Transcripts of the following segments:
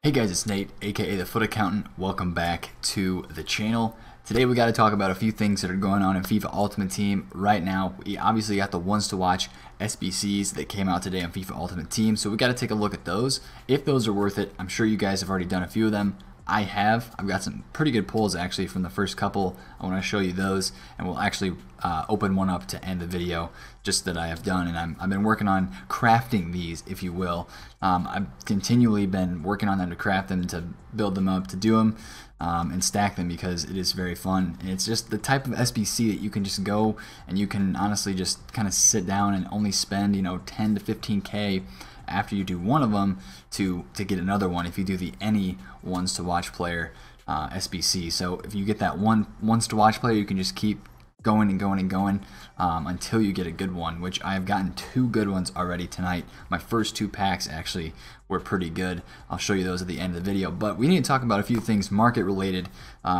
Hey guys, it's Nate, aka the Foot Accountant. Welcome back to the channel. Today we got to talk about a few things that are going on in FIFA Ultimate Team right now. We obviously got the ones to watch SBCs that came out today on FIFA Ultimate Team, so we got to take a look at those. If those are worth it, I'm sure you guys have already done a few of them. I've got some pretty good pulls actually from the first couple. I want to show you those, and we'll actually open one up to end the video just that I have done, and I've been working on crafting these, if you will. I've continually been working on them to craft them, to build them up, to do them and stack them, because it is very fun. And it's just the type of SBC that you can just go and you can honestly just kind of sit down and only spend 10 to 15K after you do one of them to get another one if you do the any ones to watch player SBC. So if you get that ones to watch player, you can just keep going and going and going until you get a good one, which I have gotten 2 good ones already tonight. My first 2 packs actually were pretty good. I'll show you those at the end of the video, but we need to talk about a few things market related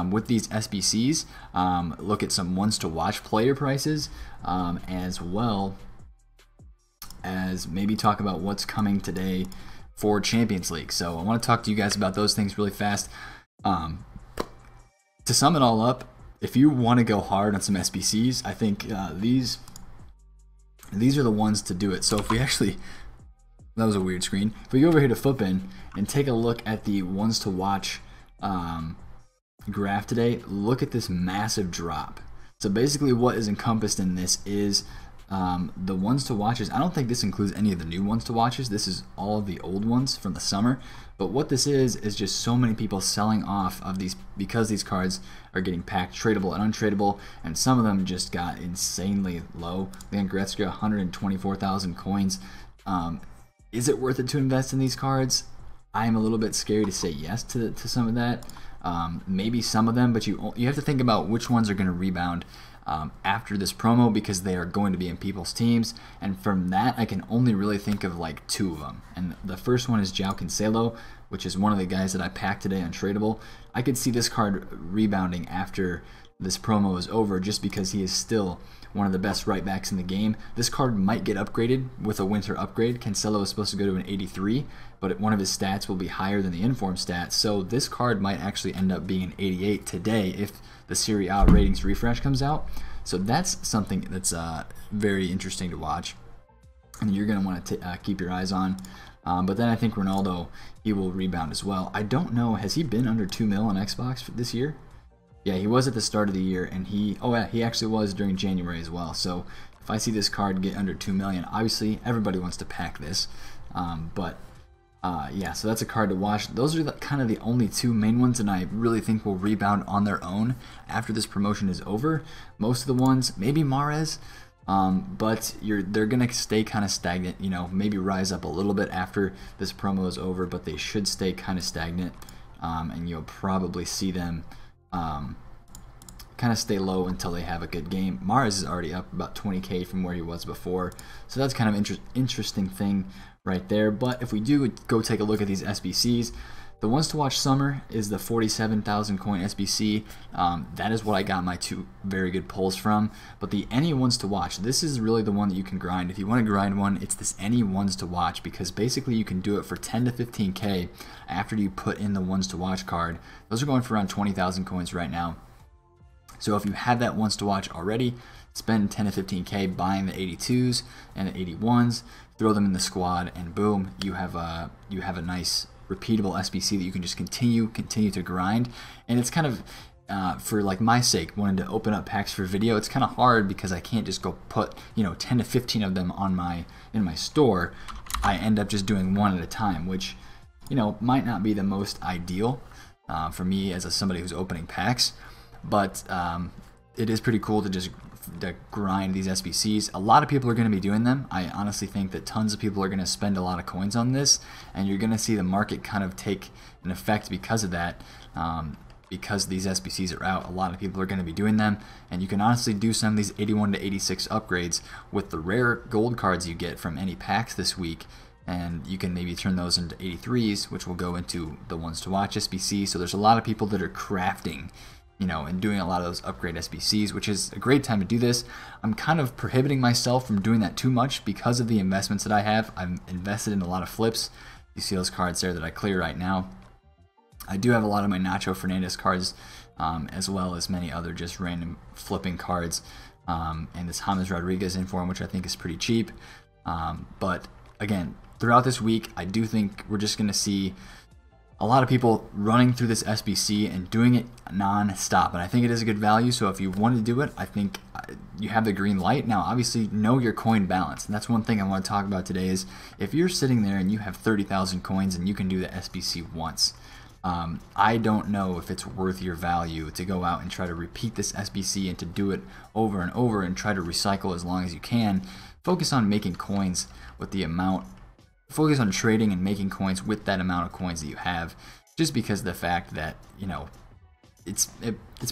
with these SBCs. Look at some ones to watch player prices, as well as maybe talk about what's coming today for Champions League. So I want to talk to you guys about those things really fast. To sum it all up, if you want to go hard on some SBCs, I think these are the ones to do it. So if we actually, that was a weird screen. If we go over here to Footbin and take a look at the ones to watch graph today, look at this massive drop. So basically what is encompassed in this is the ones to watches. I don't think this includes any of the new ones to watches. This is all of the old ones from the summer. But what this is just so many people selling off of these because these cards are getting packed tradable and untradeable, and some of them just got insanely low. Leon Goretzka, 124,000 coins. Is it worth it to invest in these cards? I am a little bit scared to say yes to some of that. Maybe some of them, but you have to think about which ones are going to rebound after this promo, because they are going to be in people's teams, and from that I can only really think of like 2 of them. And the first one is João Cancelo, which is one of the guys that I packed today on tradable. I could see this card rebounding after this promo is over, just because he is still one of the best right backs in the game. This card might get upgraded with a winter upgrade. Cancelo is supposed to go to an 83, but one of his stats will be higher than the inform stats, so this card might actually end up being an 88 today if the Serie A ratings refresh comes out. So that's something that's very interesting to watch, and you're going to want to keep your eyes on. But then I think Ronaldo, he will rebound as well. I don't know, has he been under 2 mil on Xbox for this year? Yeah, he was at the start of the year, and he actually was during January as well. So if I see this card get under 2 million, obviously everybody wants to pack this. Yeah, so that's a card to watch. Those are kind of the only 2 main ones, and I really think will rebound on their own after this promotion is over. Most of the ones, maybe Mahrez, but they're gonna stay kind of stagnant. Maybe rise up a little bit after this promo is over, but they should stay kind of stagnant, and you'll probably see them kind of stay low until they have a good game. Mahrez is already up about 20K from where he was before, so that's kind of interesting thing right there. But if we do go take a look at these SBCs, the ones to watch summer is the 47,000 coin SBC. That is what I got my 2 very good pulls from. But the any ones to watch, this is really the one that you can grind. If you want to grind one, it's this any ones to watch, because basically you can do it for 10 to 15K after you put in the ones to watch card. Those are going for around 20,000 coins right now. So if you have that ones to watch already, spend 10 to 15K buying the 82s and the 81s, throw them in the squad, and boom, you have a nice repeatable SBC that you can just continue to grind. And it's kind of for like my sake, wanting to open up packs for video, it's kind of hard because I can't just go put 10 to 15 of them on in my store. I end up just doing one at a time, which might not be the most ideal for me as somebody who's opening packs. But it is pretty cool to just grind these SBCs. A lot of people are going to be doing them. I honestly think that tons of people are going to spend a lot of coins on this, and you're going to see the market kind of take an effect because of that. Because these SBCs are out, a lot of people are going to be doing them, and you can honestly do some of these 81 to 86 upgrades with the rare gold cards you get from any packs this week, and you can maybe turn those into 83s, which will go into the ones to watch SBC. So there's a lot of people that are crafting and doing a lot of those upgrade SBCs, which is a great time to do this. I'm kind of prohibiting myself from doing that too much because of the investments that I have. I'm invested in a lot of flips. You see those cards there that I clear right now. I do have a lot of my Nacho Fernandez cards, as well as many other just random flipping cards, and this James Rodriguez inform, which I think is pretty cheap. But again, throughout this week, I do think we're just going to see a lot of people running through this SBC and doing it non-stop, and I think it is a good value. So if you want to do it, I think you have the green light. Now obviously know your coin balance, and that's one thing I want to talk about today. Is if you're sitting there and you have 30,000 coins and you can do the SBC once, I don't know if it's worth your value to go out and try to repeat this SBC and to do it over and over and try to recycle as long as you can. Focus on making coins with the amount, focus on trading and making coins with that amount of coins that you have, just because of the fact that, you know, it's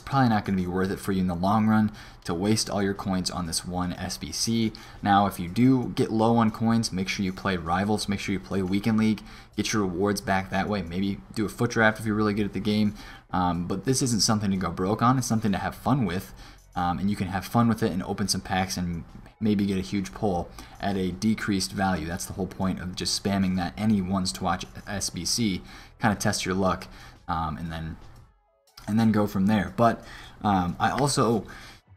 probably not going to be worth it for you in the long run to waste all your coins on this one SBC. Now, if you do get low on coins, make sure you play Rivals, make sure you play Weekend League, get your rewards back that way. Maybe do a foot draft if you're really good at the game. But this isn't something to go broke on. It's something to have fun with, and you can have fun with it and open some packs and maybe get a huge pull at a decreased value. That's the whole point of just spamming that any ones to watch SBC. Kind of test your luck, and then go from there. But I also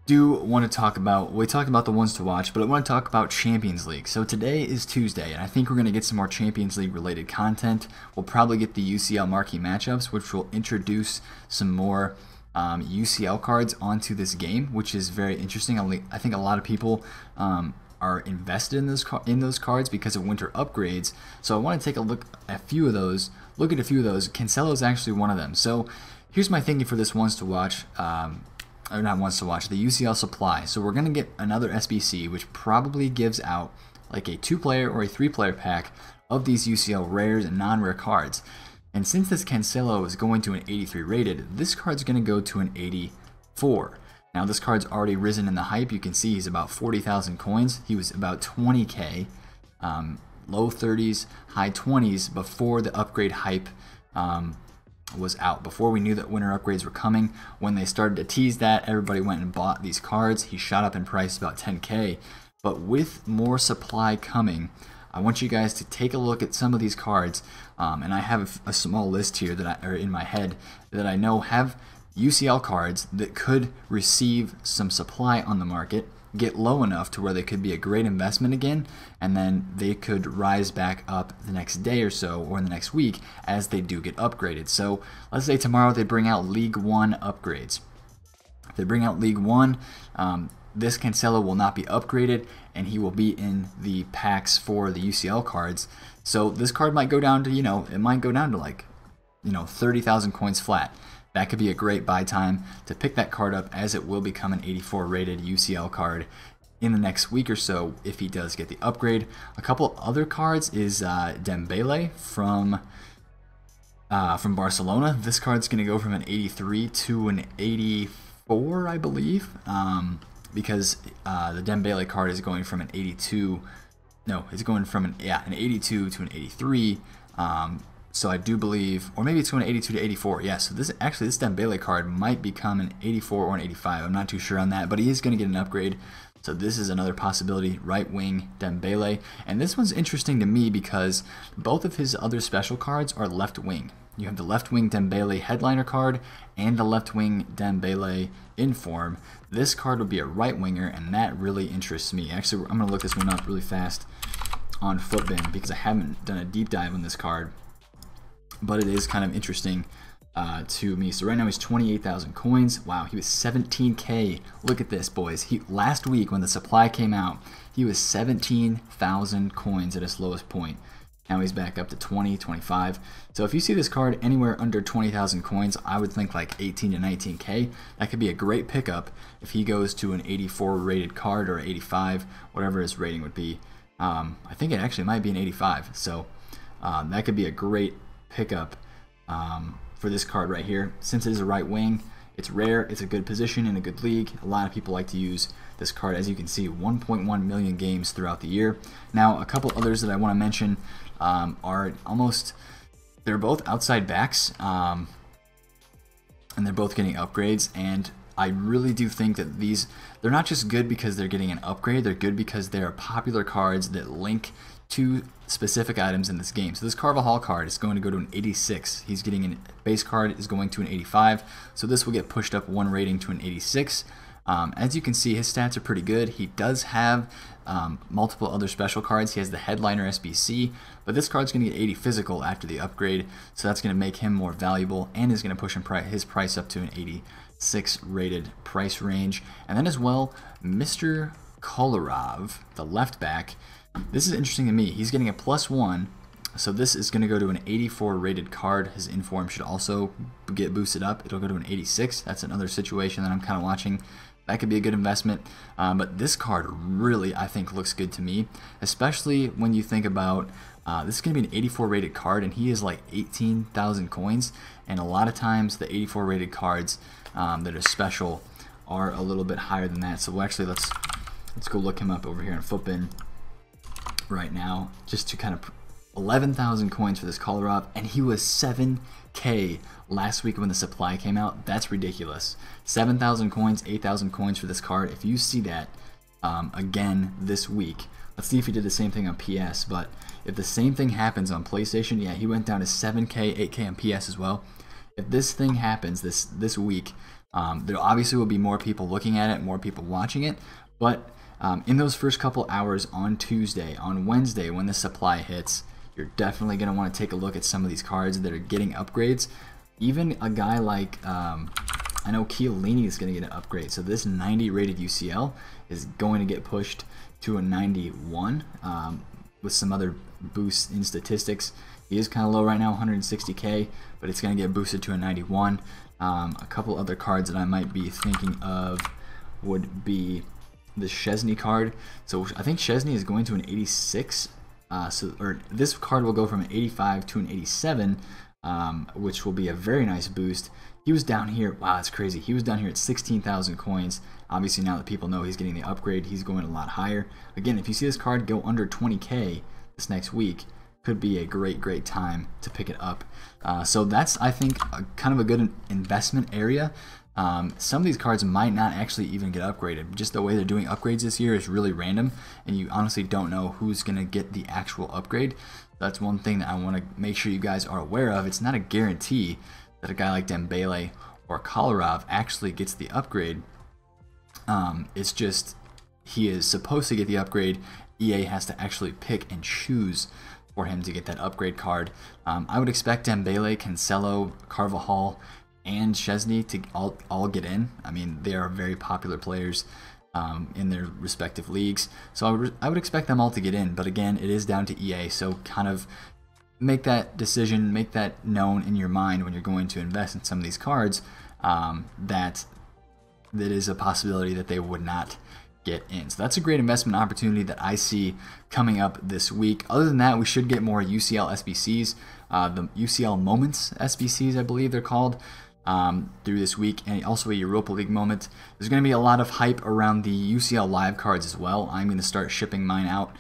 do want to talk about, we talked about the ones to watch, but I want to talk about Champions League. So today is Tuesday, and I think we're going to get some more Champions League related content. We'll probably get the UCL marquee matchups, which will introduce some more UCL cards onto this game, which is very interesting. I think a lot of people are invested in those cards because of winter upgrades. So I want to take a look at a few of those. Cancelo is actually one of them. So here's my thinking for this ones to watch, or not ones to watch, the UCL supply. So we're going to get another SBC, which probably gives out like a 2-player or a 3-player pack of these UCL rares and non-rare cards. And since this Cancelo is going to an 83 rated, this card's going to go to an 84. Now this card's already risen in the hype. You can see he's about 40,000 coins. He was about 20k, low 30s, high 20s before the upgrade hype was out. Before we knew that winter upgrades were coming, when they started to tease that, everybody went and bought these cards. He shot up in price about 10k. But with more supply coming, I want you guys to take a look at some of these cards, and I have a small list here that are in my head that I know have UCL cards that could receive some supply on the market, get low enough to where they could be a great investment again, and then they could rise back up the next day or so, or in the next week, as they do get upgraded. So let's say tomorrow they bring out League One upgrades. If they bring out League One, this Cancelo will not be upgraded, and he will be in the packs for the UCL cards. So this card might go down to, it might go down to like, 30,000 coins flat. That could be a great buy time to pick that card up, as it will become an 84 rated UCL card in the next week or so if he does get the upgrade. A couple other cards is Dembele from Barcelona. This card's going to go from an 83 to an 84, I believe. Because the Dembele card is going from an 82, no, it's going from an 82 to an 83. So I do believe, or maybe it's going to 82 to 84. Yeah, so this Dembele card might become an 84 or an 85. I'm not too sure on that, but he is going to get an upgrade. So this is another possibility, right wing Dembele. And this one's interesting to me because both of his other special cards are left wing. You have the left wing Dembele headliner card and the left wing Dembele inform. This card would be a right winger, and that really interests me. Actually, I'm going to look this one up really fast on Futbin because I haven't done a deep dive on this card, but it is kind of interesting to me. So right now he's 28,000 coins. Wow, he was 17k. Look at this, boys. Last week when the supply came out, he was 17,000 coins at his lowest point. Now he's back up to 20, 25. So if you see this card anywhere under 20,000 coins, I would think like 18 to 19k. That could be a great pickup if he goes to an 84 rated card or 85, whatever his rating would be. I think it actually might be an 85. So that could be a great pickup for this card right here. Since it is a right wing, it's rare, it's a good position in a good league. A lot of people like to use this card. As you can see, 1.1 million games throughout the year. Now, a couple others that I want to mention they're both outside backs, and they're both getting upgrades, and I really do think that they're not just good because they're getting an upgrade, they're good because they're popular cards that link two specific items in this game. So this Carvajal card is going to go to an 86. He's getting a base card is going to an 85. So this will get pushed up one rating to an 86. As you can see, his stats are pretty good. He does have multiple other special cards. He has the Headliner SBC, but this card's going to get 80 physical after the upgrade, so that's going to make him more valuable and is going to push his price up to an 86 rated price range. And then as well, Mr. Kolarov, the left back. This is interesting to me. He's getting a +1, so this is going to go to an 84 rated card. His inform should also get boosted up. It'll go to an 86. That's another situation that I'm kind of watching. That could be a good investment, but this card really, I think, looks good to me, especially when you think about this is going to be an 84 rated card, and he is like 18,000 coins, and a lot of times the 84 rated cards that are special are a little bit higher than that. So let's go look him up over here in FUTBIN right now, just to kind of 11,000 coins for this Kolarov, and he was 7K last week when the supply came out. That's ridiculous. 7,000 coins, 8,000 coins for this card. If you see that again this week, let's see if he did the same thing on PS. But if the same thing happens on PlayStation, yeah, he went down to 7K, 8K on PS as well. If this thing happens this week, there obviously will be more people looking at it, more people watching it, but in those first couple hours on Tuesday, on Wednesday, when the supply hits, you're definitely going to want to take a look at some of these cards that are getting upgrades. Even a guy like, I know Chiellini is going to get an upgrade. So this 90 rated UCL is going to get pushed to a 91 with some other boosts in statistics. He is kind of low right now, 160K, but it's going to get boosted to a 91. A couple other cards that I might be thinking of would be the Szczesny card. So I think Szczesny is going to an 86. Or this card will go from an 85 to an 87, which will be a very nice boost. He was down here, wow, that's crazy. He was down here at 16,000 coins. Obviously, now that people know he's getting the upgrade, he's going a lot higher. Again, if you see this card go under 20K this next week, could be a great time to pick it up. So that's, I think, kind of a good investment area. Some of these cards might not actually even get upgraded. Just the way they're doing upgrades this year is really random, and you honestly don't know who's going to get the actual upgrade. That's one thing that I want to make sure you guys are aware of. It's not a guarantee that a guy like Dembele or Kolarov actually gets the upgrade. It's just he is supposed to get the upgrade. EA has to actually pick and choose for him to get that upgrade card. I would expect Dembele, Cancelo, Carvajal, and Szczesny to all get in. I mean, they are very popular players in their respective leagues, so I would expect them all to get in. But again, it is down to EA, so kind of make that decision, make that known in your mind when you're going to invest in some of these cards, that is a possibility that they would not get in. So that's a great investment opportunity that I see coming up this week. Other than that, we should get more UCL SBCs, the UCL Moments SBCs, I believe they're called, through this week, and also a Europa League moment. There's going to be a lot of hype around the UCL live cards as well. I'm going to start shipping mine out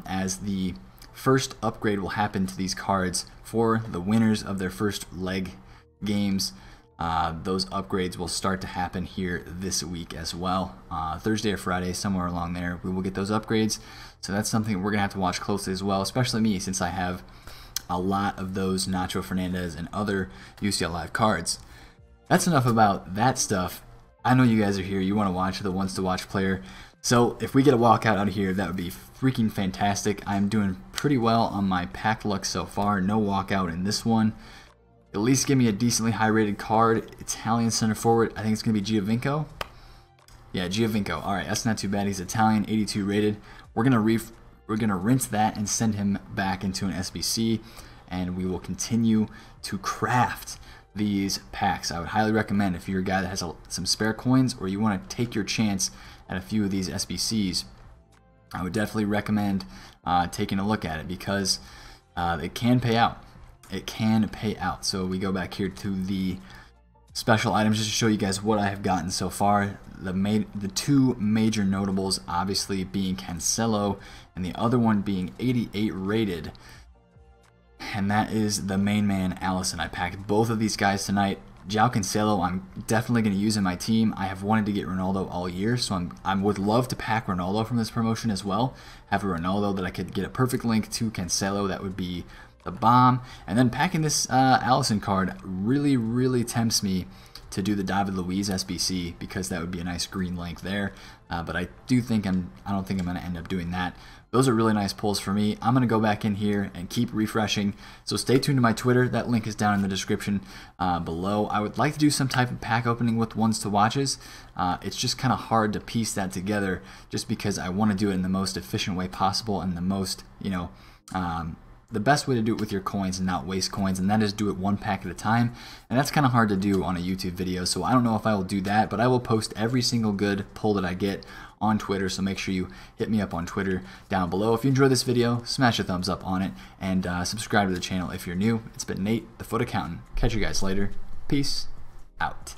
as the first upgrade will happen to these cards for the winners of their first leg games. Those upgrades will start to happen here this week as well. Thursday or Friday, somewhere along there, we will get those upgrades. So that's something we're going to have to watch closely as well, especially me, since I have a lot of those Nacho Fernandez and other UCL Live cards. That's enough about that stuff. I know you guys are here. You want to watch the Ones to Watch player. So if we get a walkout out of here, that would be freaking fantastic. I'm doing pretty well on my pack luck so far. No walkout in this one. At least give me a decently high rated card. Italian center forward. I think it's going to be Giovinco. Yeah, Giovinco. All right, that's not too bad. He's Italian, 82 rated. We're gonna rinse that and send him back into an SBC, and we will continue to craft these packs. I would highly recommend, if you're a guy that has some spare coins or you want to take your chance at a few of these SBCs, I would definitely recommend taking a look at it, because it can pay out. It can pay out. So we go back here to the special items just to show you guys what I have gotten so far. The two major notables obviously being Cancelo and the other one being 88 rated, and that is the main man Allison. I packed both of these guys tonight. João Cancelo, I'm definitely going to use in my team. I have wanted to get Ronaldo all year, so I would love to pack Ronaldo from this promotion as well. Have a Ronaldo that I could get a perfect link to Cancelo. That would be the bomb. And then packing this Alisson card really tempts me to do the David Luiz SBC, because that would be a nice green link there. But I don't think I'm going to end up doing that. Those are really nice pulls for me. I'm going to go back in here and keep refreshing. So stay tuned to my Twitter. That link is down in the description below. I would like to do some type of pack opening with ones to watches. It's just kind of hard to piece that together, just because I want to do it in the most efficient way possible and the most, the best way to do it with your coins and not waste coins, and that is do it one pack at a time. And that's kind of hard to do on a YouTube video, so I don't know if I will do that, but I will post every single good pull that I get on Twitter, so make sure you hit me up on Twitter down below. If you enjoyed this video, smash a thumbs up on it, and subscribe to the channel if you're new. It's been Nate, the Foot Accountant. Catch you guys later. Peace out.